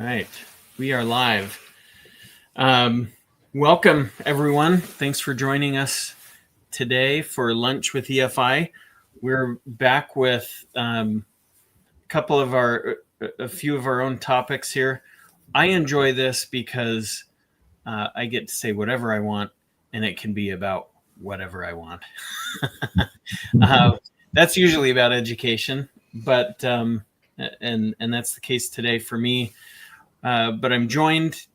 right. We are live. Welcome, everyone. Thanks for joining us today for Lunch with EFI. We're back with a few of our own topics here. I enjoy this because I get to say whatever I want, and it can be about whatever I want. That's usually about education, but and that's the case today for me. But I'm joined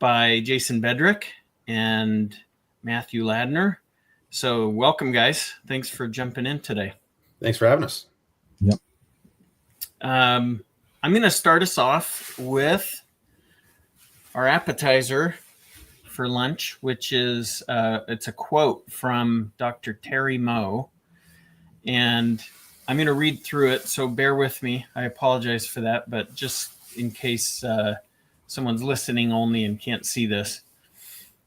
by Jason Bedrick and Matthew Ladner. So welcome, guys. Thanks for jumping in today. Thanks for having us. Yep. I'm going to start us off with our appetizer for lunch, which is it's a quote from Dr. Terry Moe. And I'm going to read through it, so bear with me. I apologize for that, but just in case someone's listening only and can't see this.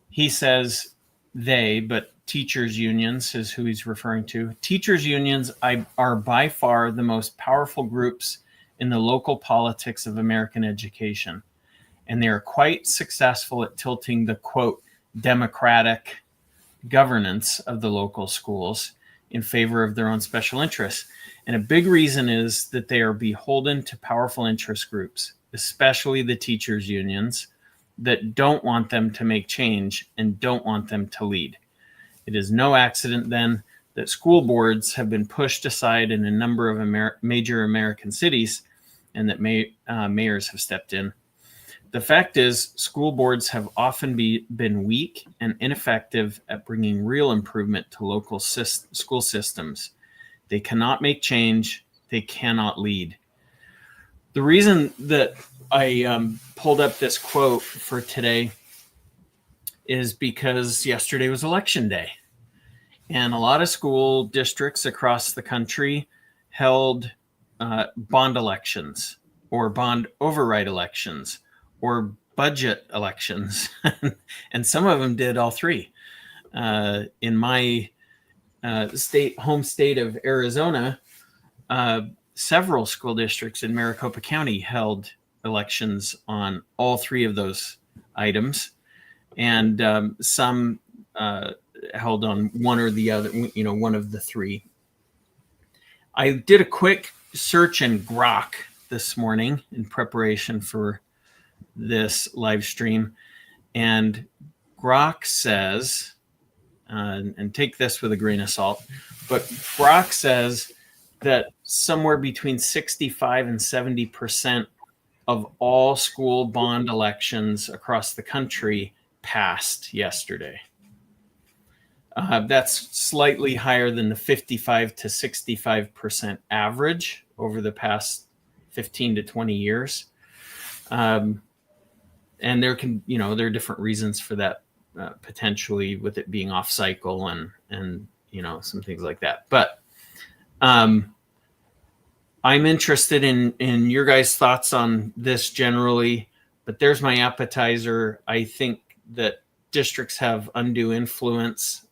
He says but teachers' unions is who he's referring to. Teachers' unions are by far the most powerful groups in the local politics of American education. And they are quite successful at tilting the, quote, democratic governance of the local schools in favor of their own special interests. And a big reason is that they are beholden to powerful interest groups, especially the teachers' unions, that don't want them to make change and don't want them to lead. It is no accident, then, that school boards have been pushed aside in a number of major American cities and that mayors have stepped in. The fact is, school boards have often been weak and ineffective at bringing real improvement to local school systems. They cannot make change. They cannot lead. The reason that I pulled up this quote for today is because yesterday was election day. And a lot of school districts across the country held bond elections or bond override elections or budget elections. And some of them did all three. In my home state of Arizona, several school districts in Maricopa County held elections on all three of those items, and some held on one or the other, one of the three. I did a quick search in Grok this morning in preparation for this live stream, and Grok says, and take this with a grain of salt, but Grok says that somewhere between 65 and 70% of all school bond elections across the country passed yesterday. That's slightly higher than the 55 to 65% average over the past 15 to 20 years. And there are different reasons for that, potentially with it being off cycle and some things like that. But I'm interested in your guys' thoughts on this generally, but there's my appetizer. I think that districts have undue influence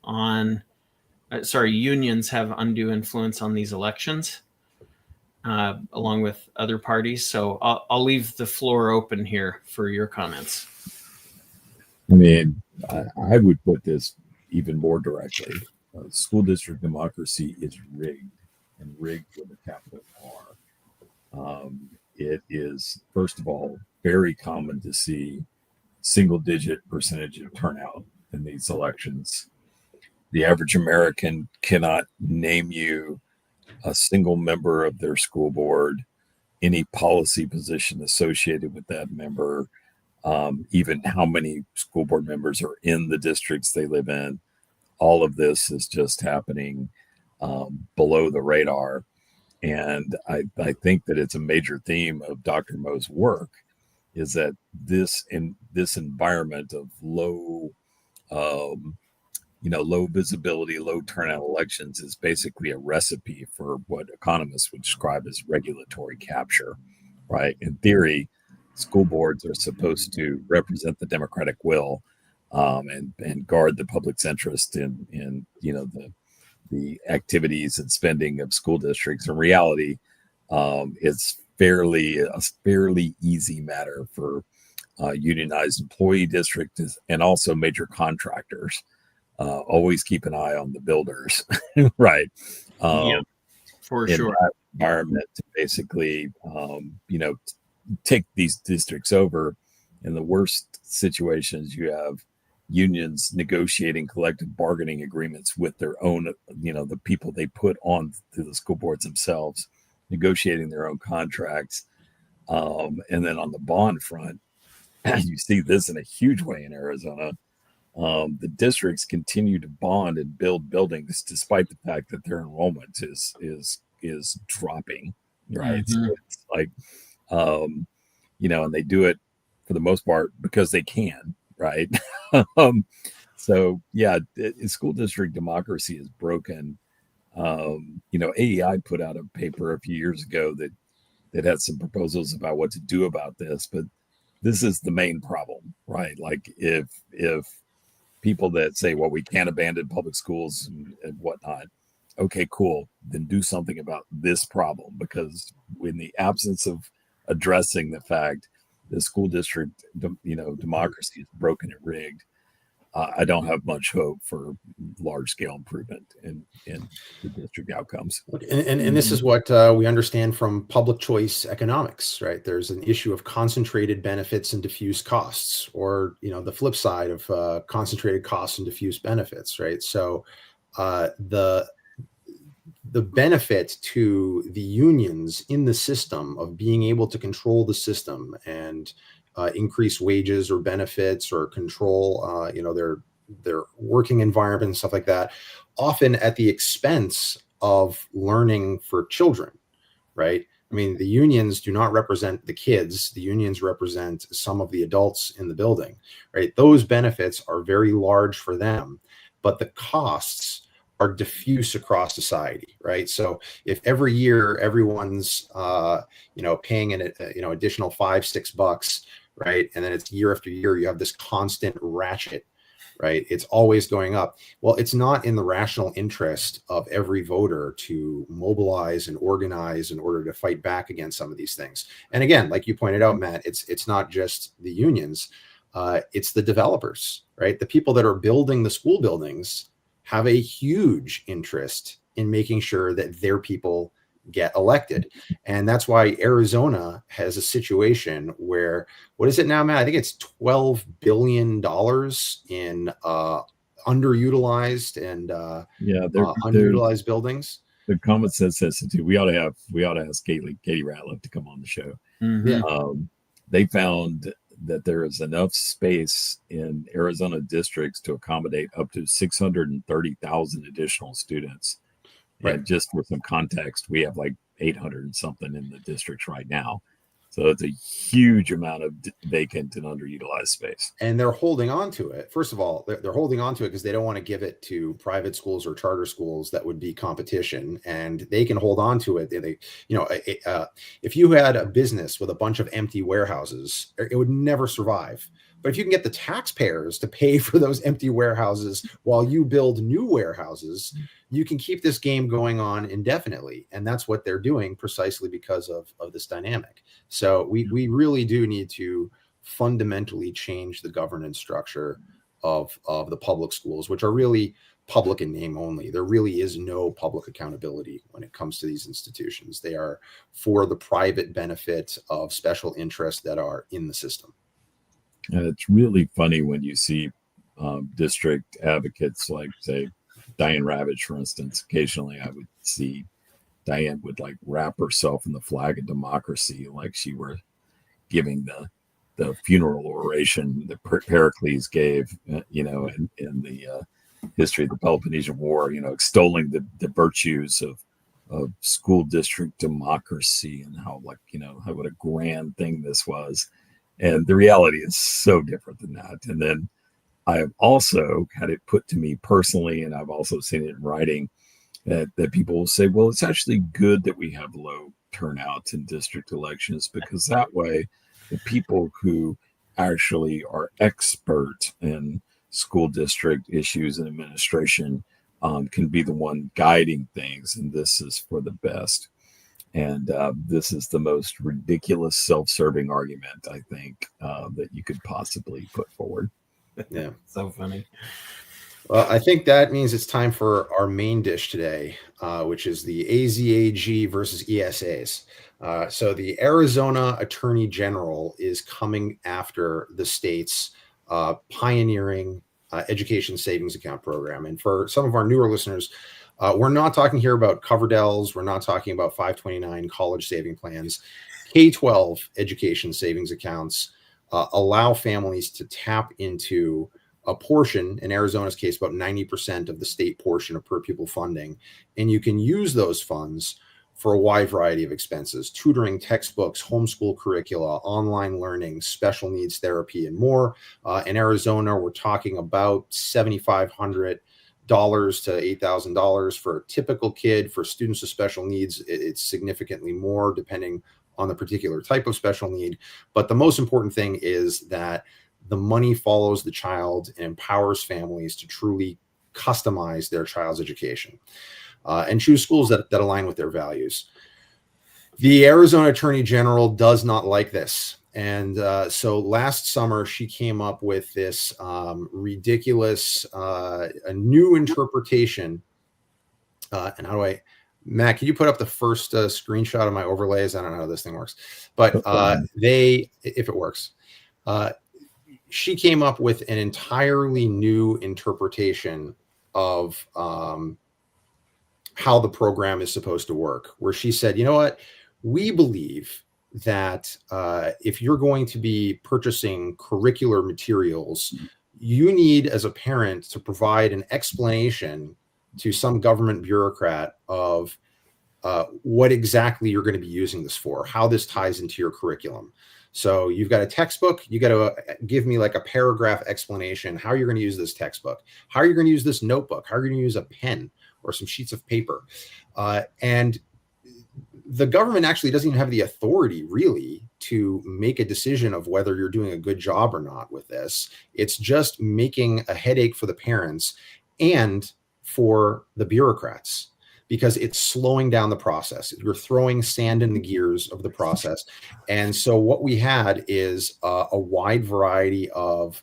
unions have undue influence on these elections, along with other parties. So I'll leave the floor open here for your comments. I mean, I would put this even more directly. School district democracy is rigged, and rigged with a capital R. It is, first of all, very common to see single-digit percentage of turnout in these elections. The average American cannot name you a single member of their school board, any policy position associated with that member, even how many school board members are in the districts they live in. All of this is just happening below the radar. And I think that it's a major theme of Dr. Moe's work, is that this environment of low visibility, low turnout elections is basically a recipe for what economists would describe as regulatory capture, right? In theory, school boards are supposed to represent the democratic will and guard the public's interest in the activities and spending of school districts. In reality, it's fairly easy matter for unionized employee districts and also major contractors. Always keep an eye on the builders, right? Yeah, for In sure. that environment to basically, take these districts over. In the worst situations, you have unions negotiating collective bargaining agreements with their own, the people they put on to the school boards themselves, negotiating their own contracts. And then on the bond front, you see this in a huge way in Arizona. The districts continue to bond and build buildings despite the fact that their enrollment is dropping, right? So Mhm. it's like, and they do it for the most part because they can, right? um, so yeah, school district democracy is broken. AEI put out a paper a few years ago that had some proposals about what to do about this, but this is the main problem, right? Like if people that say, well, we can't abandon public schools and whatnot. Okay, cool. Then do something about this problem, because in the absence of addressing the fact the school district, democracy is broken and rigged, I don't have much hope for large scale improvement in the district outcomes. And this is what we understand from public choice economics, right? There's an issue of concentrated benefits and diffuse costs, or the flip side of concentrated costs and diffuse benefits, right? So the benefit to the unions in the system of being able to control the system and increase wages or benefits or control, their working environment and stuff like that, often at the expense of learning for children, right? I mean, the unions do not represent the kids. The unions represent some of the adults in the building, right? Those benefits are very large for them, but the costs are diffuse across society, right? So if every year everyone's, paying an, additional $5-6, right, and then it's year after year, you have this constant ratchet, right? It's always going up. Well, it's not in the rational interest of every voter to mobilize and organize in order to fight back against some of these things. And again, like you pointed out, Matt, it's not just the unions, it's the developers, right? The people that are building the school buildings have a huge interest in making sure that their people get elected. And that's why Arizona has a situation where, what is it now, Matt? I think it's $12 billion in underutilized and unutilized buildings. The common sense sensitive. We ought to ask Katie Ratliff to come on the show. Mhm. Yeah. They found that there is enough space in Arizona districts to accommodate up to 630,000 additional students. Right. And just for some context, we have like 800 and something in the districts right now. So it's a huge amount of vacant and underutilized space. And they're holding on to it. First of all, they're holding on to it because they don't want to give it to private schools or charter schools that would be competition, and they can hold on to it. If you had a business with a bunch of empty warehouses, it would never survive. But if you can get the taxpayers to pay for those empty warehouses while you build new warehouses, you can keep this game going on indefinitely. And that's what they're doing precisely because of this dynamic. So we really do need to fundamentally change the governance structure of the public schools, which are really public in name only. There really is no public accountability when it comes to these institutions. They are for the private benefit of special interests that are in the system. And it's really funny when you see district advocates like, say, Diane Ravitch, for instance. Occasionally I would see Diane would like wrap herself in the flag of democracy like she were giving the funeral oration that Pericles gave, in the history of the Peloponnesian War, extolling the virtues of school district democracy and how what a grand thing this was. And the reality is so different than that. And then I have also had it put to me personally, and I've also seen it in writing, that people will say, well, it's actually good that we have low turnout in district elections, because that way the people who actually are expert in school district issues and administration can be the one guiding things, and this is for the best. And this is the most ridiculous self-serving argument, I think, that you could possibly put forward. Yeah. So funny. Well, I think that means it's time for our main dish today, which is the AZAG versus ESAs. So the Arizona Attorney General is coming after the state's pioneering education savings account program. And for some of our newer listeners, we're not talking here about Coverdell's. We're not talking about 529 college saving plans. K-12 education savings accounts allow families to tap into a portion, in Arizona's case, about 90% of the state portion of per pupil funding. And you can use those funds for a wide variety of expenses: tutoring, textbooks, homeschool curricula, online learning, special needs therapy, and more. In Arizona, we're talking about $7,500 to $8,000 for a typical kid. For students with special needs, it's significantly more depending on the particular type of special need. But the most important thing is that the money follows the child and empowers families to truly customize their child's education and choose schools that align with their values. The Arizona Attorney General does not like this. And so last summer, she came up with this ridiculous, a new interpretation. And how do I, Matt, can you put up the first screenshot of my overlays? I don't know how this thing works, but if it works, she came up with an entirely new interpretation of how the program is supposed to work, where she said, you know what, we believe that if you're going to be purchasing curricular materials, you need, as a parent, to provide an explanation to some government bureaucrat of what exactly you're going to be using this for, how this ties into your curriculum. So you've got a textbook, you got to give me like a paragraph explanation, how you're going to use this textbook, how you're going to use this notebook, how you're going to use a pen or some sheets of paper. And the government actually doesn't even have the authority really to make a decision of whether you're doing a good job or not with this. It's just making a headache for the parents and for the bureaucrats, because it's slowing down the process. You're throwing sand in the gears of the process. And so what we had is a wide variety of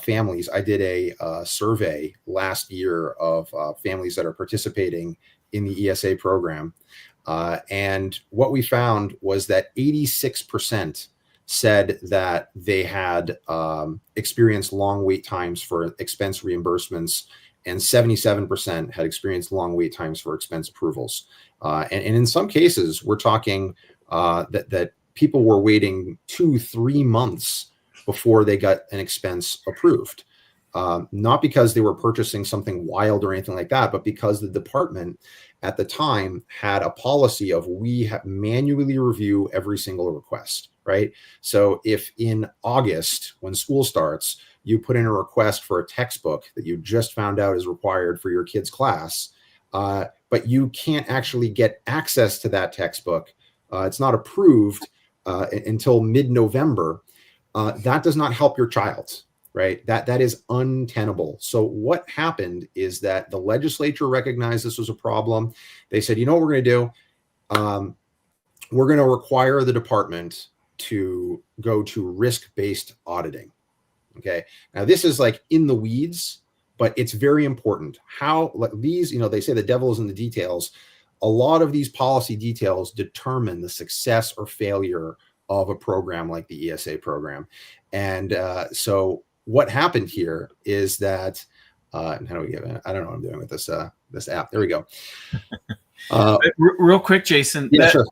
families. I did a survey last year of families that are participating in the ESA program. And what we found was that 86% said that they had experienced long wait times for expense reimbursements, and 77% had experienced long wait times for expense approvals. And in some cases, we're talking that people were waiting 2-3 months before they got an expense approved. Not because they were purchasing something wild or anything like that, but because the department at the time had a policy of we manually review every single request, right? So if in August, when school starts, you put in a request for a textbook that you just found out is required for your kid's class, but you can't actually get access to that textbook, it's not approved until mid-November, that does not help your child, right? That is untenable. So what happened is that the legislature recognized this was a problem. They said, you know what we're going to do? We're going to require the department to go to risk-based auditing. Okay. Now this is like in the weeds, but it's very important. How, like these, they say the devil is in the details. A lot of these policy details determine the success or failure of a program like the ESA program. And so what happened here is that, how do we get it? I don't know what I'm doing with this app. There we go. Real quick, Jason, yeah, sure.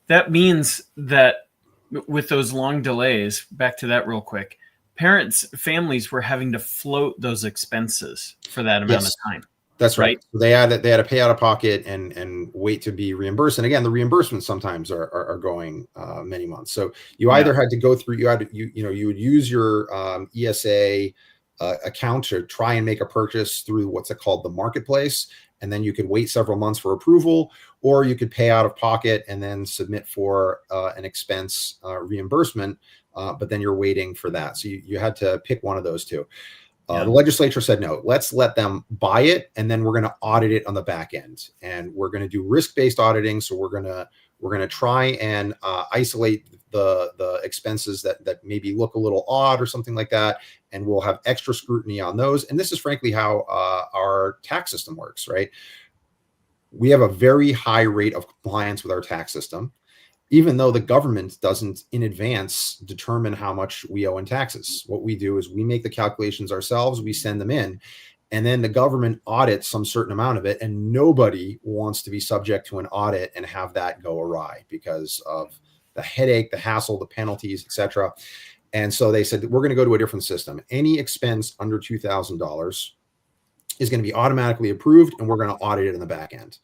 That means that with those long delays, back to that real quick, families were having to float those expenses for that amount of time. That's right. So they had to pay out of pocket and wait to be reimbursed. And again, the reimbursements sometimes are going many months. So you either had to go through, you would use your ESA account to try and make a purchase through what's called the marketplace, and then you could wait several months for approval, or you could pay out of pocket and then submit for an expense reimbursement. But then you're waiting for that. So you had to pick one of those two. The legislature said, no, let's let them buy it, and then we're going to audit it on the back end. And we're going to do risk-based auditing. So we're We're going to try and isolate the expenses that maybe look a little odd or something like that, and we'll have extra scrutiny on those. And this is frankly how our tax system works, right? We have a very high rate of compliance with our tax system, even though the government doesn't in advance determine how much we owe in taxes. What we do is we make the calculations ourselves, we send them in, and then the government audits some certain amount of it, and nobody wants to be subject to an audit and have that go awry because of the headache, the hassle, the penalties, etc. And so they said, we're going to go to a different system. Any expense under $2,000 is going to be automatically approved, and we're going to audit it in the back end.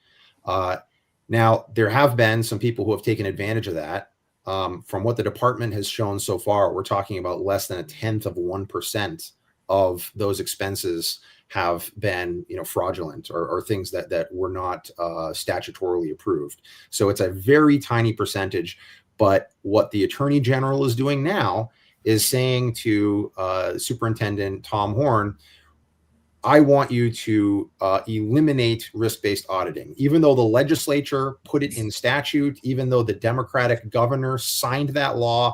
Now, there have been some people who have taken advantage of that. From what the department has shown so far, we're talking about less than 0.1% of those expenses have been, fraudulent or things that were not statutorily approved. So it's a very tiny percentage. But what the Attorney General is doing now is saying to Superintendent Tom Horn, I want you to eliminate risk-based auditing. Even though the legislature put it in statute, even though the Democratic governor signed that law,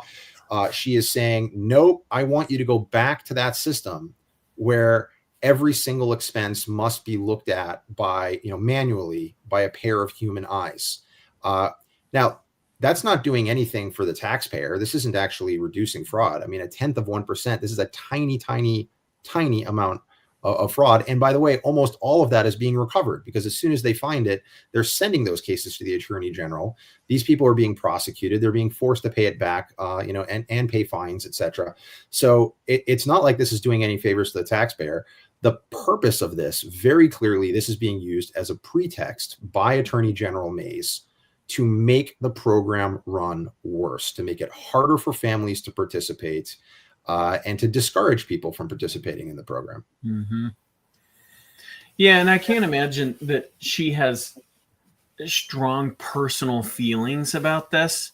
she is saying, nope, I want you to go back to that system where every single expense must be looked at by, manually by a pair of human eyes. Now, that's not doing anything for the taxpayer. This isn't actually reducing fraud. I mean, 0.1%, this is a tiny, tiny, tiny amount of fraud. And by the way, almost all of that is being recovered because as soon as they find it, they're sending those cases to the Attorney General. These people are being prosecuted. They're being forced to pay it back, and pay fines, etc. So it's not like this is doing any favors to the taxpayer. The purpose of this, very clearly, this is being used as a pretext by Attorney General Mays to make the program run worse, to make it harder for families to participate, and to discourage people from participating in the program. Mm-hmm. Yeah, and I can't imagine that she has strong personal feelings about this.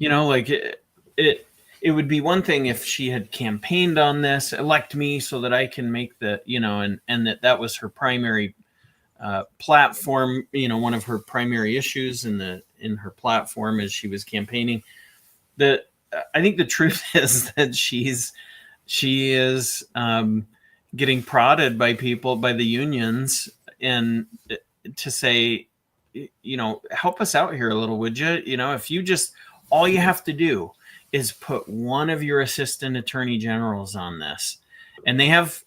Like it would be one thing if she had campaigned on this, elect me so that I can make the, and that was her primary platform. One of her primary issues in her platform as she was campaigning. I think the truth is that she is getting prodded by people, by the unions, and to say, help us out here a little, would you? If you just, all you have to do is put one of your assistant attorney generals on this. And they have,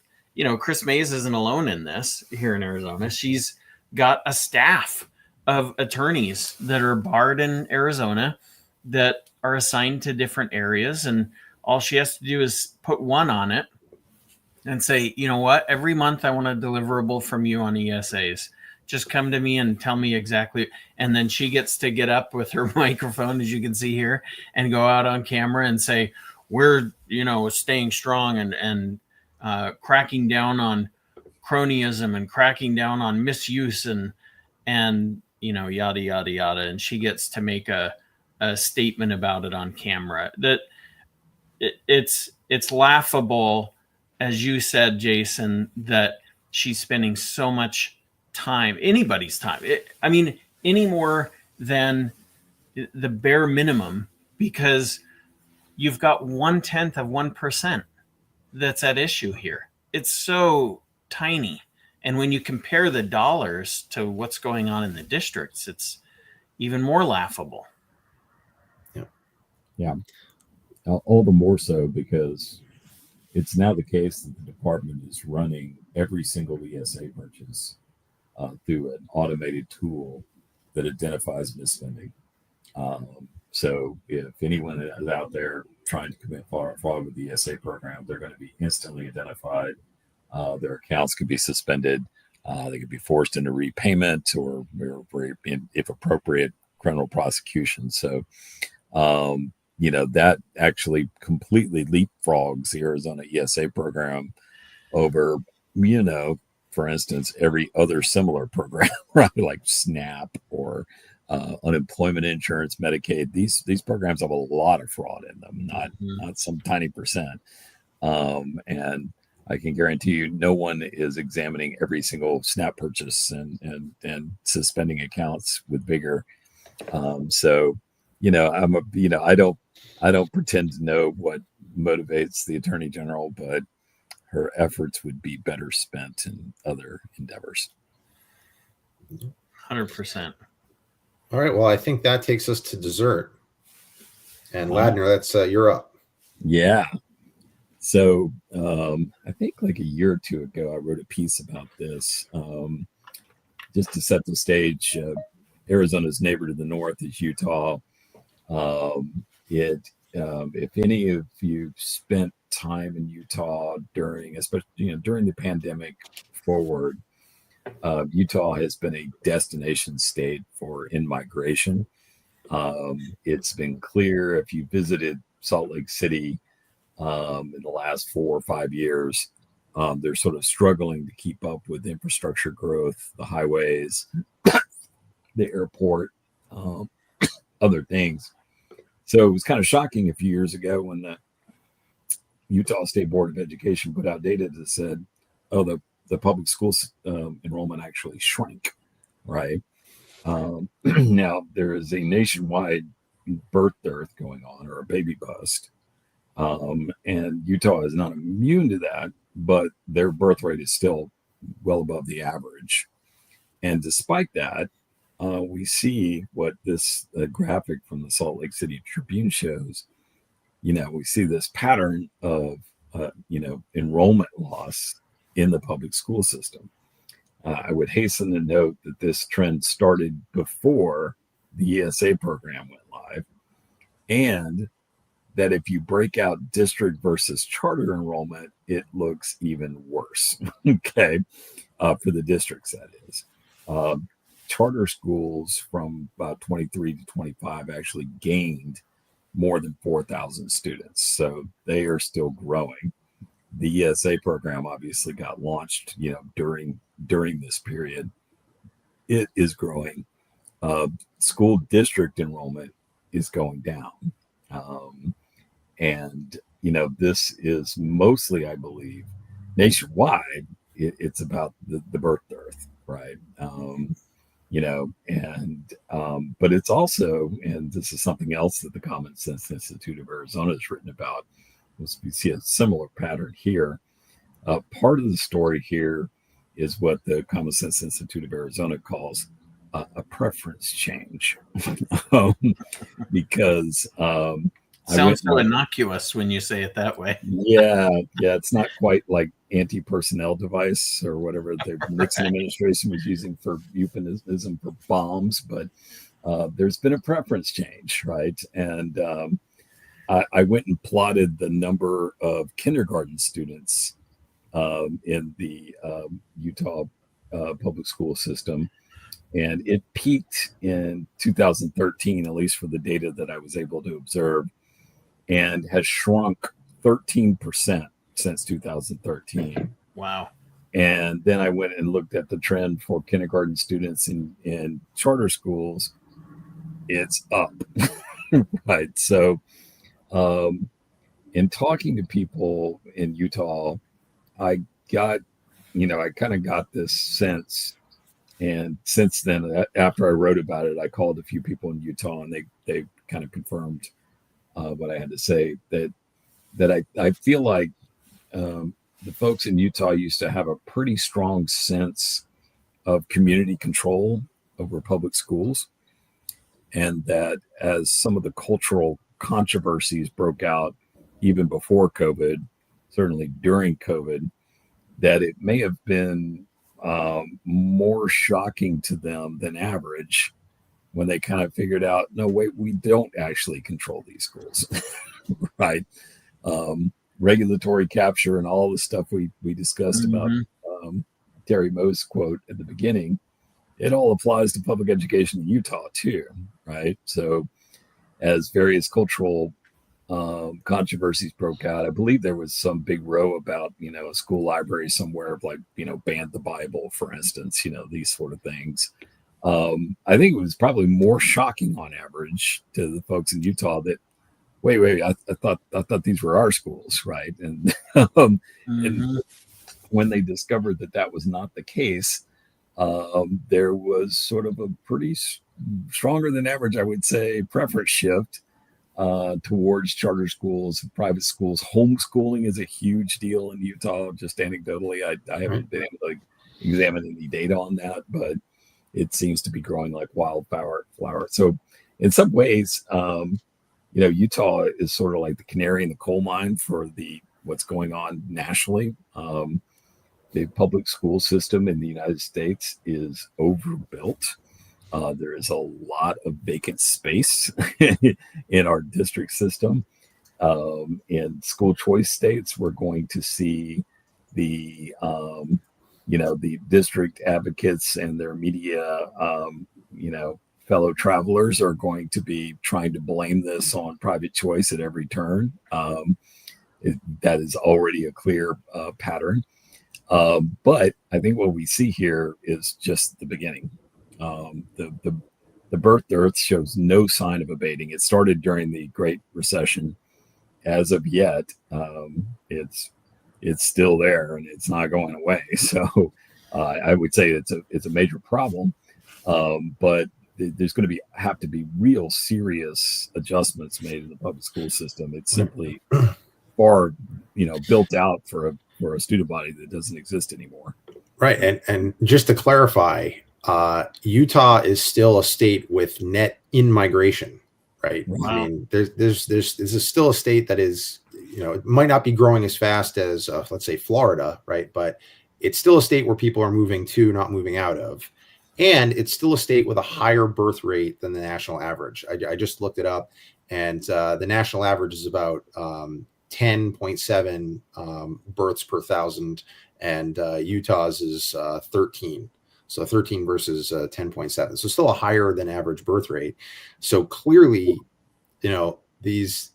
Chris Mays isn't alone in this here in Arizona. She's got a staff of attorneys that are barred in Arizona that are assigned to different areas. And all she has to do is put one on it and say, you know what, every month I want a deliverable from you on ESAs. Just come to me and tell me exactly. And then she gets to get up with her microphone, as you can see here, and go out on camera and say, we're, staying strong and cracking down on cronyism and cracking down on misuse and yada, yada, yada. And she gets to make a statement about it on camera. That it's laughable, as you said, Jason, that she's spending so much time, anybody's time. Any more than the bare minimum, because you've got 0.1% that's at issue here. It's so tiny. And when you compare the dollars to what's going on in the districts, it's even more laughable. Yeah. All the more so because it's now the case that the department is running every single ESA purchase through an automated tool that identifies misspending. So if anyone is out there trying to commit fraud with the ESA program, they're going to be instantly identified. Their accounts could be suspended. They could be forced into repayment or if appropriate, criminal prosecution. So, that actually completely leapfrogs the Arizona ESA program over, for instance, every other similar program, right? Like SNAP or unemployment insurance, Medicaid. These programs have a lot of fraud in them, not some tiny percent. And I can guarantee you, no one is examining every single SNAP purchase and suspending accounts with vigor. So, I don't pretend to know what motivates the Attorney General, but her efforts would be better spent in other endeavors. 100%. All right. Well, I think that takes us to dessert. And Ladner, that's you're up. Yeah. So I think like a year or two ago, I wrote a piece about this just to set the stage. Arizona's neighbor to the north is Utah. If any of you spent time in Utah especially during the pandemic forward, Utah has been a destination state for in-migration. It's been clear if you visited Salt Lake City in the last 4 or 5 years, they're sort of struggling to keep up with infrastructure growth, the highways, the airport, other things. So it was kind of shocking a few years ago when the Utah State Board of Education put out data that said, oh, the public schools enrollment actually shrank, right? Now, there is a nationwide birth dearth going on, or a baby bust. And Utah is not immune to that, but their birth rate is still well above the average. And despite that, we see what this graphic from the Salt Lake City Tribune shows. We see this pattern of, enrollment loss in the public school system. I would hasten to note that this trend started before the ESA program went live, and that if you break out district versus charter enrollment, it looks even worse. Okay, for the districts, that is. Charter schools from about 23 to 25 actually gained more than 4,000 students, so they are still growing. The ESA program obviously got launched, during this period. It is growing. School district enrollment is going down. And this is mostly, I believe, nationwide. It's about the birth dearth, right? But it's also, and this is something else that the Common Sense Institute of Arizona has written about. We see a similar pattern here. Part of the story here is what the Common Sense Institute of Arizona calls a preference change, because sounds so innocuous when you say it that way. Yeah, it's not quite like anti-personnel device or whatever the Nixon administration was using for euphemism for bombs, but there's been a preference change, right? And I went and plotted the number of kindergarten students in the Utah public school system, and it peaked in 2013, at least for the data that I was able to observe, and has shrunk 13% since 2013. Wow. And then I went and looked at the trend for kindergarten students in charter schools. It's up, right? So in talking to people in Utah, I kind of got this sense. And since then, after I wrote about it, I called a few people in Utah, and they kind of confirmed what I had to say, that I feel like the folks in Utah used to have a pretty strong sense of community control over public schools, and that as some of the cultural controversies broke out even before COVID, certainly during COVID, that it may have been more shocking to them than average when they kind of figured out, no, wait, we don't actually control these schools, right? Regulatory capture and all the stuff we discussed about Terry Moe's quote at the beginning, it all applies to public education in Utah too, right? So as various cultural controversies broke out, I believe there was some big row about, a school library somewhere like, banned the Bible, for instance, these sort of things. I think it was probably more shocking on average to the folks in Utah that, wait, I thought these were our schools, right? And, and when they discovered that was not the case, there was sort of a pretty stronger than average, I would say, preference shift towards charter schools, private schools. Homeschooling is a huge deal in Utah. Just anecdotally, I haven't been able to examine any data on that, but it seems to be growing like wildfire. So in some ways, Utah is sort of like the canary in the coal mine for what's going on nationally. The public school system in the United States is overbuilt. There is a lot of vacant space in our district system. In school choice states, we're going to see the district advocates and their media, fellow travelers are going to be trying to blame this on private choice at every turn. That is already a clear pattern. But I think what we see here is just the beginning. The birth dearth shows no sign of abating. It started during the Great Recession. As of yet, it's still there and it's not going away. So I would say it's a major problem. But there's going to have to be real serious adjustments made in the public school system. It's simply far, built out for a student body that doesn't exist anymore. Right. And just to clarify, Utah is still a state with net in-migration, right? Wow. I mean, there's still a state that is, it might not be growing as fast as, let's say, Florida, right? But it's still a state where people are moving to, not moving out of. And it's still a state with a higher birth rate than the national average. I just looked it up, and the national average is about 10.7 births per thousand, and Utah's is 13. So 13 versus 10.7. So still a higher than average birth rate. So clearly, these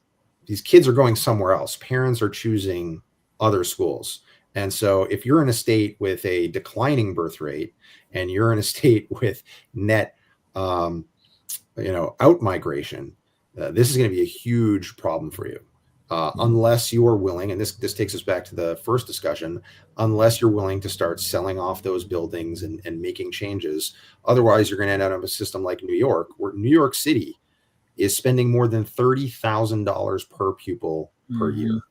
kids are going somewhere else. Parents are choosing other schools. And so if you're in a state with a declining birth rate and you're in a state with net, out migration, this is going to be a huge problem for you. Unless you are willing, and this takes us back to the first discussion, unless you're willing to start selling off those buildings and making changes. Otherwise, you're going to end up in a system like New York, where New York City is spending more than $30,000 per pupil per year.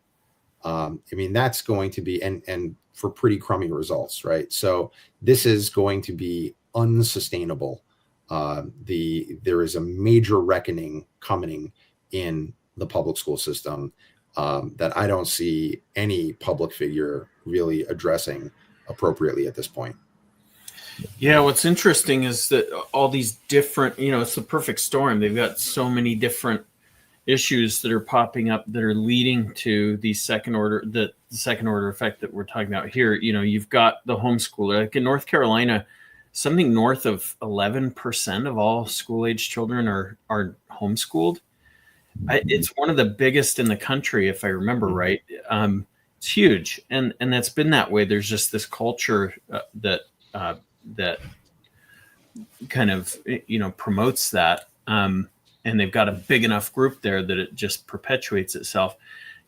That's going to be, and for pretty crummy results, right? So this is going to be unsustainable. There is a major reckoning coming in the public school system that I don't see any public figure really addressing appropriately at this point. Yeah, what's interesting is that all these different, it's the perfect storm. They've got so many different issues that are popping up that are leading to the second order effect that we're talking about here. You've got the homeschooler, like in North Carolina, something north of 11% of all school-age children are homeschooled. It's one of the biggest in the country, if I remember right. It's huge, and that's been that way. There's just this culture that kind of promotes that, and they've got a big enough group there that it just perpetuates itself.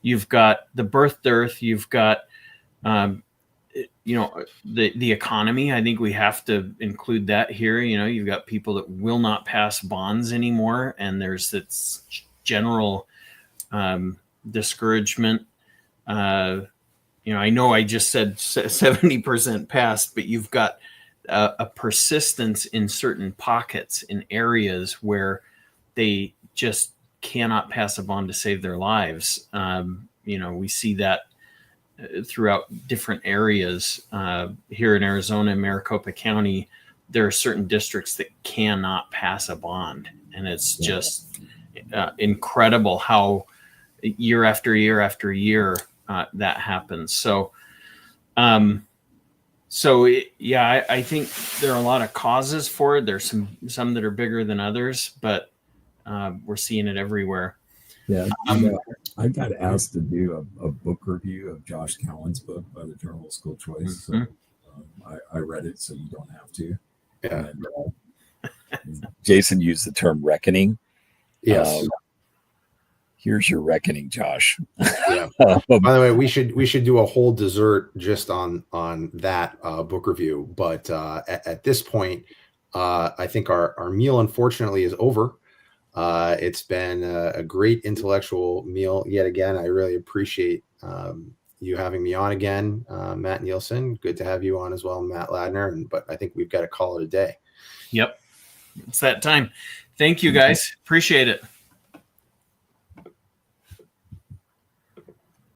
You've got the birth dearth. You've got the economy. I think we have to include that here. You've got people that will not pass bonds anymore, and there's this general discouragement. I know I just said 70% passed, but you've got a persistence in certain pockets, in areas where they just cannot pass a bond to save their lives. We see that throughout different areas. Here in Arizona, Maricopa County, there are certain districts that cannot pass a bond, and it's just incredible how year after year after year that happens. So I think there are a lot of causes for it. There's some that are bigger than others, but we're seeing it everywhere. Yeah, I got asked to do a book review of Josh Cowan's book by the Journal of School Choice. So I read it, so you don't have to. Yeah. And, Jason used the term reckoning. Yes. Here's your reckoning, Josh. Yeah. By the way, we should do a whole dessert just on that book review. But at this point, I think our meal, unfortunately, is over. It's been a great intellectual meal yet again. I really appreciate you having me on again, Matt Nielsen. Good to have you on as well, Matt Ladner. But I think we've got to call it a day. Yep. It's that time. Thank you, guys. Appreciate it.